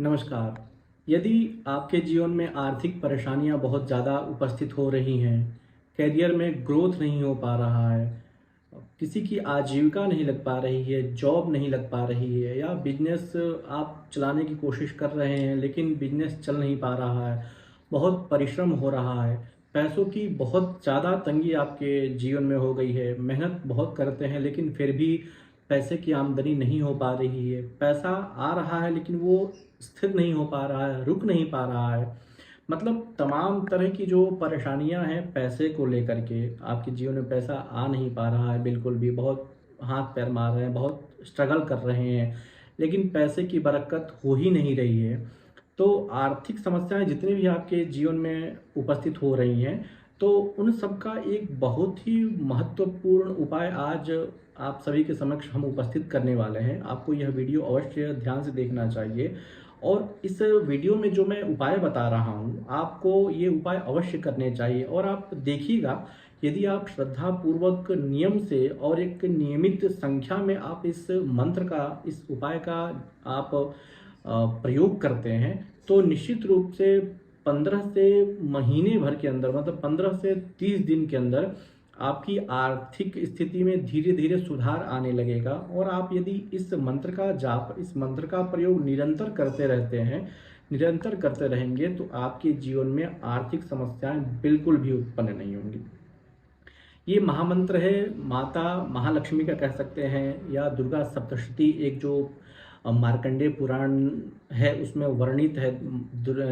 नमस्कार। यदि आपके जीवन में आर्थिक परेशानियां बहुत ज़्यादा उपस्थित हो रही हैं, करियर में ग्रोथ नहीं हो पा रहा है, किसी की आजीविका नहीं लग पा रही है, जॉब नहीं लग पा रही है या बिजनेस आप चलाने की कोशिश कर रहे हैं लेकिन बिजनेस चल नहीं पा रहा है, बहुत परिश्रम हो रहा है, पैसों की बहुत ज़्यादा तंगी आपके जीवन में हो गई है, मेहनत बहुत करते हैं लेकिन फिर भी पैसे की आमदनी नहीं हो पा रही है, पैसा आ रहा है लेकिन वो स्थिर नहीं हो पा रहा है, रुक नहीं पा रहा है। मतलब तमाम तरह की जो परेशानियां हैं पैसे को लेकर के, आपके जीवन में पैसा आ नहीं पा रहा है बिल्कुल भी, बहुत हाथ पैर मार रहे हैं, बहुत स्ट्रगल कर रहे हैं, लेकिन पैसे की बरकत हो ही नहीं रही है। तो आर्थिक समस्याएं जितनी भी आपके जीवन में उपस्थित हो रही हैं, तो उन सब का एक बहुत ही महत्वपूर्ण उपाय आज आप सभी के समक्ष हम उपस्थित करने वाले हैं। आपको यह वीडियो अवश्य ध्यान से देखना चाहिए और इस वीडियो में जो मैं उपाय बता रहा हूँ, आपको ये उपाय अवश्य करने चाहिए और आप देखिएगा, यदि आप श्रद्धापूर्वक नियम से और एक नियमित संख्या में आप इस मंत्र का, इस उपाय का आप प्रयोग करते हैं, तो निश्चित रूप से 15 से महीने भर के अंदर, मतलब 15 से 30 दिन के अंदर आपकी आर्थिक स्थिति में धीरे धीरे सुधार आने लगेगा। और आप यदि इस मंत्र का जाप, इस मंत्र का प्रयोग निरंतर करते रहते हैं, निरंतर करते रहेंगे, तो आपके जीवन में आर्थिक समस्याएं बिल्कुल भी उत्पन्न नहीं होंगी। ये महामंत्र है, माता महालक्ष्मी का कह सकते हैं या दुर्गा सप्तशती, एक जो मार्कंडेय पुराण है उसमें वर्णित है,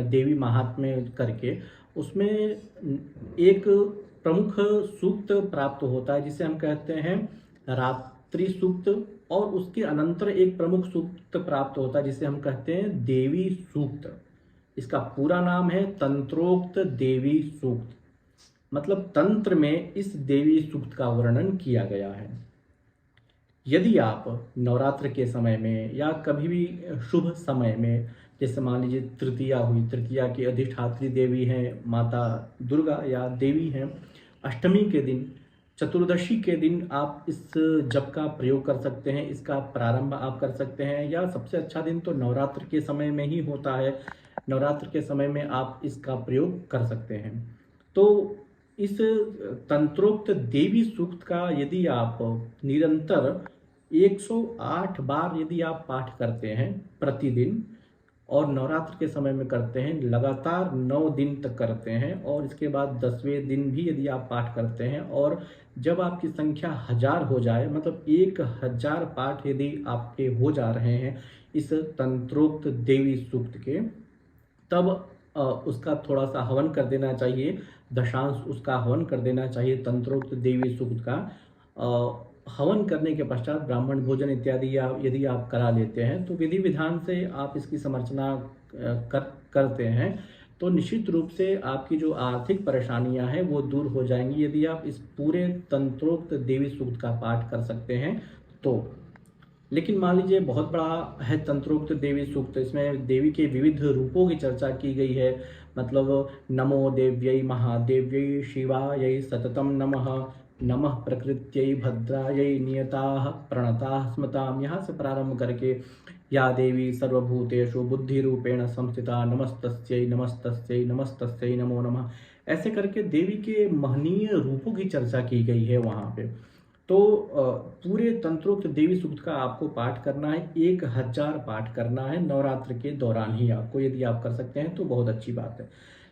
देवी महात्म्य करके, उसमें एक प्रमुख सूक्त प्राप्त होता है जिसे हम कहते हैं रात्रि सूक्त, और उसके अनंतर एक प्रमुख सूक्त प्राप्त होता है जिसे हम कहते हैं देवी सूक्त। इसका पूरा नाम है तंत्रोक्त देवी सूक्त, मतलब तंत्र में इस देवी सूक्त का वर्णन किया गया है। यदि आप नवरात्र के समय में या कभी भी शुभ समय में, जैसे मान लीजिए तृतीया हुई, तृतीया की अधिष्ठात्री देवी हैं माता दुर्गा या देवी हैं, अष्टमी के दिन, चतुर्दशी के दिन आप इस जप का प्रयोग कर सकते हैं, इसका प्रारंभ आप कर सकते हैं। या सबसे अच्छा दिन तो नवरात्र के समय में ही होता है, नवरात्र के समय में आप इसका प्रयोग कर सकते हैं। तो इस तंत्रोक्त देवी सूक्त का यदि आप निरंतर 108 बार यदि आप पाठ करते हैं प्रतिदिन, और नवरात्र के समय में करते हैं, लगातार 9 दिन तक करते हैं, और इसके बाद 10वें दिन भी यदि आप पाठ करते हैं, और जब आपकी संख्या 1000 हो जाए, मतलब 1000 पाठ यदि आपके हो जा रहे हैं इस तंत्रोक्त देवी सूक्त के, तब उसका थोड़ा सा हवन कर देना चाहिए, दशांश उसका हवन कर देना चाहिए तंत्रोक्त देवी सूक्त का। हवन करने के पश्चात ब्राह्मण भोजन इत्यादि या यदि आप करा लेते हैं, तो विधि विधान से आप इसकी समर्चना करते हैं, तो निश्चित रूप से आपकी जो आर्थिक परेशानियां हैं वो दूर हो जाएंगी, यदि आप इस पूरे तंत्रोक्त देवी सूक्त का पाठ कर सकते हैं तो। लेकिन मान लीजिए बहुत बड़ा है तंत्रोक्त देवी सूक्त, इसमें देवी के विविध रूपों की चर्चा की गई है, मतलब नमो देव्यै महादेव्यै शिवायै सततम नमः, नमः प्रकृत्यै भद्रायै नियताः प्रणताः स्मताम्, यहाँ से प्रारंभ करके या देवी सर्वभूतेषु बुद्धिरूपेण संस्थिता नमस्तस्यै नमस्तस्यै नमस्तस्यै नमो नमः, ऐसे करके देवी के महनीय रूपों की चर्चा की गई है वहाँ पे। तो पूरे तंत्रोक्त देवी सूक्त का आपको पाठ करना है, 1000 पाठ करना है नवरात्र के दौरान ही आपको, यदि आप कर सकते हैं तो बहुत अच्छी बात है।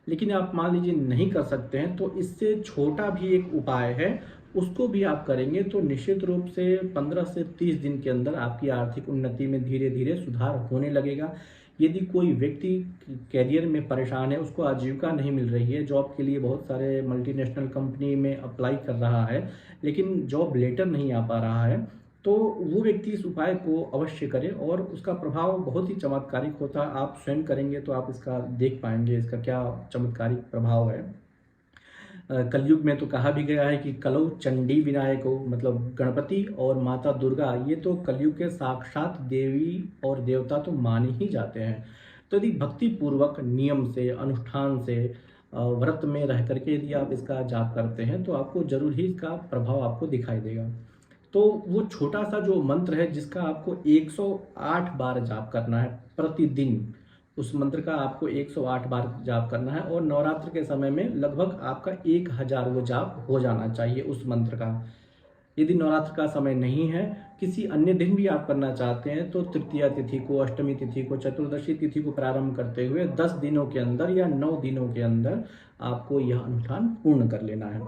लेकिन आप मान लीजिए नहीं कर सकते हैं, तो इससे छोटा भी एक उपाय है, उसको भी आप करेंगे तो निश्चित रूप से 15 से 30 दिन के अंदर आपकी आर्थिक उन्नति में धीरे धीरे सुधार होने लगेगा। यदि कोई व्यक्ति कैरियर में परेशान है, उसको आजीविका नहीं मिल रही है, जॉब के लिए बहुत सारे मल्टीनेशनल कंपनी में अप्लाई कर रहा है लेकिन जॉब लेटर नहीं आ पा रहा है, तो वो व्यक्ति इस उपाय को अवश्य करे और उसका प्रभाव बहुत ही चमत्कारिक होता है। आप स्वयं करेंगे तो आप इसका देख पाएंगे इसका क्या चमत्कारिक प्रभाव है। कलयुग में तो कहा भी गया है कि कलौ चंडी विनायको, मतलब गणपति और माता दुर्गा ये तो कलयुग के साक्षात देवी और देवता तो माने ही जाते हैं। तो यदि भक्ति पूर्वक नियम से, अनुष्ठान से, व्रत में रह करके यदि आप इसका जाप करते हैं तो आपको जरूर ही इसका प्रभाव आपको दिखाई देगा। तो वो छोटा सा जो मंत्र है जिसका आपको 108 बार जाप करना है प्रतिदिन, उस मंत्र का आपको 108 बार जाप करना है और नवरात्र के समय में लगभग आपका 1000 वो जाप हो जाना चाहिए उस मंत्र का। यदि नवरात्र का समय नहीं है, किसी अन्य दिन भी आप करना चाहते हैं तो तृतीया तिथि को, अष्टमी तिथि को, चतुर्दशी तिथि को प्रारंभ करते हुए 10 दिनों के अंदर या 9 दिनों के अंदर आपको यह अनुष्ठान पूर्ण कर लेना है।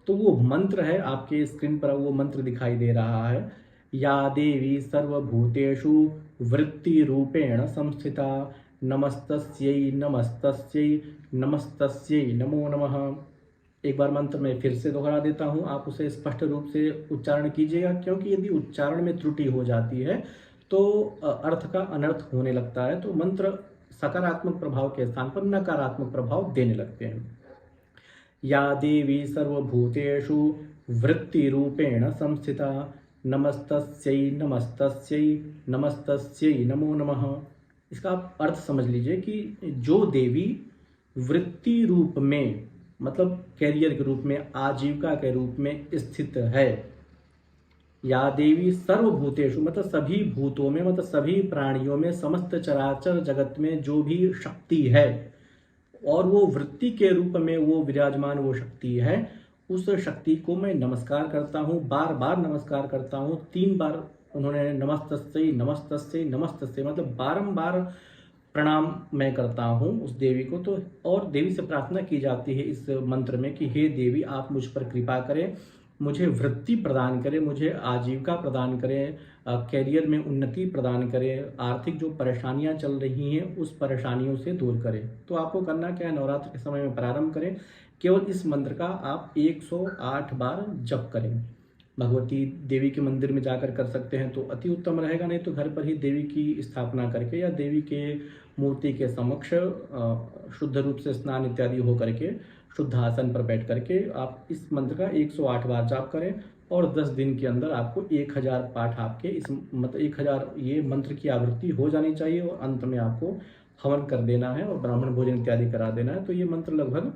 तो वो मंत्र है, आपके स्क्रीन पर वो मंत्र दिखाई दे रहा है। या देवी सर्वभूतेषु वृत्ति रूपेण संस्थिता नमस्तस्यै नमस्तस्यै नमस्तस्यै नमो नमः। एक बार मंत्र में फिर से दोहरा देता हूँ, आप उसे स्पष्ट रूप से उच्चारण कीजिएगा, क्योंकि यदि उच्चारण में त्रुटि हो जाती है तो अर्थ का अनर्थ होने लगता है। तो मंत्र सकारात्मक प्रभाव के स्थान पर नकारात्मक प्रभाव देने लगते हैं। या देवी सर्वभूतेषु वृत्ति रूपेण संस्थिता नमस्तस्यै नमस्तस्यै नमस्तस्यै नमो नमः। इसका आप अर्थ समझ लीजिए कि जो देवी वृत्ति रूप में, मतलब कैरियर के रूप में, आजीविका के रूप में स्थित है। या देवी सर्वभूतेषु मतलब सभी भूतों में, मतलब सभी प्राणियों में, समस्त चराचर जगत में जो भी शक्ति है और वो वृत्ति के रूप में वो विराजमान वो शक्ति है, उस शक्ति को मैं नमस्कार करता हूँ, बार बार नमस्कार करता हूँ। 3 बार उन्होंने नमस्तस्यै नमस्तस्यै नमस्तस्यै मतलब बारंबार प्रणाम मैं करता हूँ उस देवी को। तो और देवी से प्रार्थना की जाती है इस मंत्र में कि हे देवी, आप मुझ पर कृपा करें, मुझे वृत्ति प्रदान करें, मुझे आजीविका प्रदान करें, कैरियर में उन्नति प्रदान करें, आर्थिक जो परेशानियां चल रही हैं उस परेशानियों से दूर करें। तो आपको करना क्या है, नवरात्र के समय में प्रारंभ करें, केवल इस मंत्र का आप 108 बार जप करें। भगवती देवी के मंदिर में जाकर कर सकते हैं तो अति उत्तम रहेगा, नहीं तो घर पर ही देवी की स्थापना करके या देवी के मूर्ति के समक्ष शुद्ध रूप से स्नान इत्यादि हो करके शुद्ध आसन पर बैठ करके आप इस मंत्र का 108 बार जाप करें और 10 दिन के अंदर आपको 1000 पाठ आपके इस मतलब 1000 ये मंत्र की आवृत्ति हो जानी चाहिए और अंत में आपको हवन कर देना है और ब्राह्मण भोजन इत्यादि करा देना है। तो ये मंत्र लगभग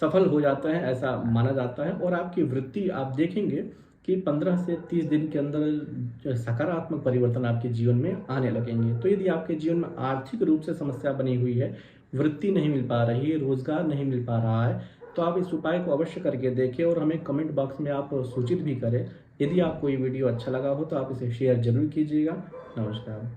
सफल हो जाता है, ऐसा माना जाता है। और आपकी वृत्ति आप देखेंगे कि 15 से 30 दिन के अंदर सकारात्मक परिवर्तन आपके जीवन में आने लगेंगे। तो यदि आपके जीवन में आर्थिक रूप से समस्या बनी हुई है, वृत्ति नहीं मिल पा रही है, रोजगार नहीं मिल पा रहा है, तो आप इस उपाय को अवश्य करके देखें और हमें कमेंट बॉक्स में आप सूचित भी करें। यदि आपको ये वीडियो अच्छा लगा हो तो आप इसे शेयर जरूर कीजिएगा। नमस्कार।